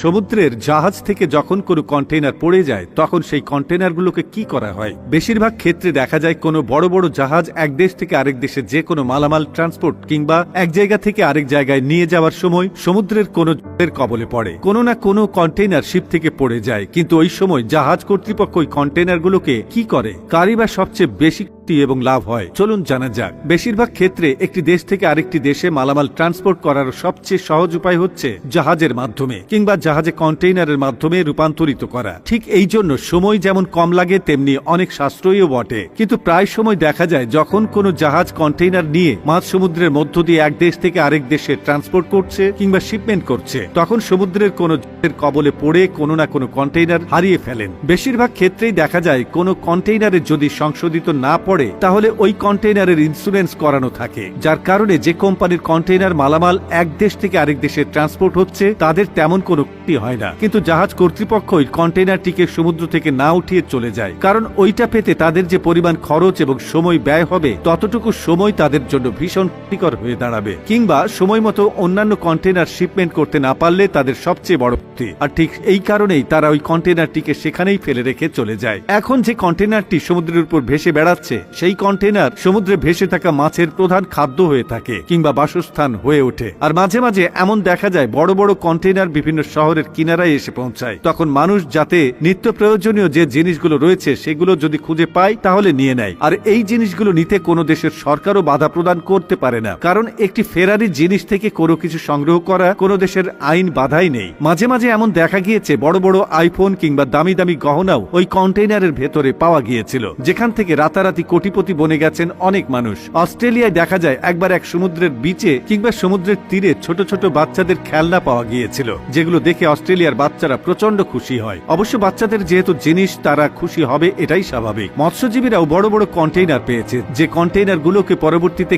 সমুদ্রের জাহাজ থেকে যখন কোনো কন্টেইনার পড়ে যায় তখন সেই কন্টেইনারগুলোকে কি করা হয়? বেশিরভাগ ক্ষেত্রে দেখা যায় কোনো বড় বড় জাহাজ এক দেশ থেকে আরেক দেশে যে কোনো মালামাল ট্রান্সপোর্ট কিংবা এক জায়গা থেকে আরেক জায়গায় নিয়ে যাওয়ার সময় সমুদ্রের কোনো ঝড়ের কবলে পড়ে, কোনো না কোনো কন্টেইনার শিপ থেকে পড়ে যায়। কিন্তু ওই সময় জাহাজ কর্তৃপক্ষ ওই কন্টেইনারগুলোকে কি করে? কারই বা সবচেয়ে বেশি এবং লাভ হয়, চলুন জানা যাক। বেশিরভাগ ক্ষেত্রে একটি দেশ থেকে আরেকটি দেশে মালামাল ট্রান্সপোর্ট করার সবচেয়ে সহজ উপায় হচ্ছে জাহাজের মাধ্যমে কিংবা জাহাজে কন্টেইনারের মাধ্যমে রূপান্তরিত করা। ঠিক এই জন্য সময় যেমন কম লাগে তেমনি অনেক সাশ্রয়ীও বটে। কিন্তু প্রায় সময় দেখা যায় যখন কোনো জাহাজ কন্টেইনার নিয়ে মাঝ সমুদ্রের মধ্য দিয়ে এক দেশ থেকে আরেক দেশে ট্রান্সপোর্ট করছে কিংবা শিপমেন্ট করছে, তখন সমুদ্রের কোনো ঝড়ের কবলে পড়ে কোনো না কোনো কন্টেইনার হারিয়ে ফেলেন। বেশিরভাগ ক্ষেত্রেই দেখা যায় কোনো কন্টেইনারে যদি সংশোধিত না পড়ে তাহলে ওই কন্টেইনারের ইন্স্যুরেন্স করানো থাকে, যার কারণে যে কোম্পানির কন্টেইনার মালামাল এক দেশ থেকে আরেক দেশে ট্রান্সপোর্ট হচ্ছে তাদের তেমন কোনো ক্ষতি হয় না। কিন্তু জাহাজ কর্তৃপক্ষ ওই কন্টেইনারটিকে সমুদ্র থেকে না উঠিয়ে চলে যায়, কারণ ওইটা পেতে তাদের যে পরিমাণ খরচ এবং সময় ব্যয় হবে ততটুকু সময় তাদের জন্য ভীষণ ক্ষতিকর হয়ে দাঁড়াবে, কিংবা সময় মতো অন্যান্য কন্টেইনার শিপমেন্ট করতে না পারলে তাদের সবচেয়ে বড় ক্ষতি। আর ঠিক এই কারণেই তারা ওই কন্টেইনারটিকে সেখানেই ফেলে রেখে চলে যায়। এখন যে কন্টেইনারটি সমুদ্রের উপর ভেসে বেড়াচ্ছে সেই কন্টেইনার সমুদ্রে ভেসে থাকা মাছের প্রধান খাদ্য হয়ে থাকে কিংবা বাসস্থান হয়ে ওঠে। আর মাঝে মাঝে এমন দেখা যায় বড় বড় কন্টেইনার বিভিন্ন শহরের কিনারায় এসে পৌঁছায়। তখন মানুষ যাতে নিত্য প্রয়োজনীয় যে জিনিসগুলো রয়েছে সেগুলো যদি খুঁজে পায় তাহলে নিয়ে নেয়। আর এই জিনিসগুলো নিতে কোনো দেশের সরকারও বাধা প্রদান করতে পারে না, কারণ একটি ফেরারি জিনিস থেকে কোনো কিছু সংগ্রহ করা কোনো দেশের আইন বাধাই নেই। মাঝে মাঝে এমন দেখা গিয়েছে বড় বড় আইফোন কিংবা দামি দামি গহনাও ওই কন্টেইনারের ভেতরে পাওয়া গিয়েছিল, যেখান থেকে রাতারাতি কোটিপতি বনে গেছেন অনেক মানুষ। অস্ট্রেলিয়ায় দেখা যায় একবার এক সমুদ্রের বিচে কিংবা সমুদ্রের তীরে ছোট ছোট বাচ্চাদের খেলনা পাওয়া গিয়েছিল, যেগুলো দেখে অস্ট্রেলিয়ার বাচ্চারা প্রচন্ড খুশি হয়। অবশ্য বাচ্চাদের যেহেতু জিনিস তারা খুশি হবে এটাই স্বাভাবিক। মৎস্যজীবীরাও বড় বড় কন্টেইনার পেয়েছে, যে কন্টেইনার গুলোকে পরবর্তীতে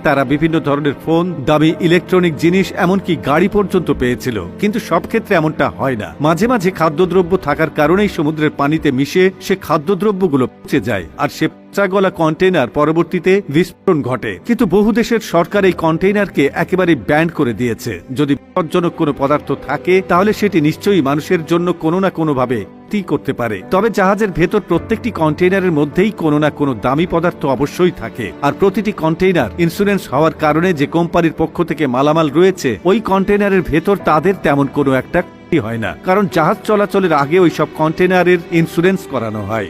তারা বিভিন্ন ধরনের ফোন, দামি ইলেকট্রনিক জিনিস, এমনকি গাড়ি পর্যন্ত পেয়েছিল। কিন্তু সব ক্ষেত্রে এমনটা হয় না। মাঝে মাঝে খাদ্যদ্রব্য থাকার কারণেই সমুদ্রের পানিতে মিশে সে খাদ্যদ্রব্যগুলো পচে যায়, আর সে গলা কন্টেইনার পরবর্তীতে বিস্ফোরণ ঘটে। কিন্তু বহু দেশের সরকার এই কন্টেইনারকে একেবারে ব্যান করে দিয়েছে। যদি বিপজ্জনক কোনো পদার্থ থাকে তাহলে সেটি নিশ্চয়ই মানুষের জন্য কোনো না কোনো ভাবে করতে পারে। তবে জাহাজের ভেতর প্রত্যেকটি কন্টেইনারের মধ্যেই কোনো না কোনো দামি পদার্থ অবশ্যই থাকে, আর প্রতিটি কন্টেইনার ইন্স্যুরেন্স হওয়ার কারণে যে কোম্পানির পক্ষ থেকে মালামাল রয়েছে ওই কন্টেইনারের ভেতর তাদের তেমন কোনো একটা ক্ষতি হয় না, কারণ জাহাজ চলাচলের আগে ওই সব কন্টেইনারের ইন্স্যুরেন্স করানো হয়।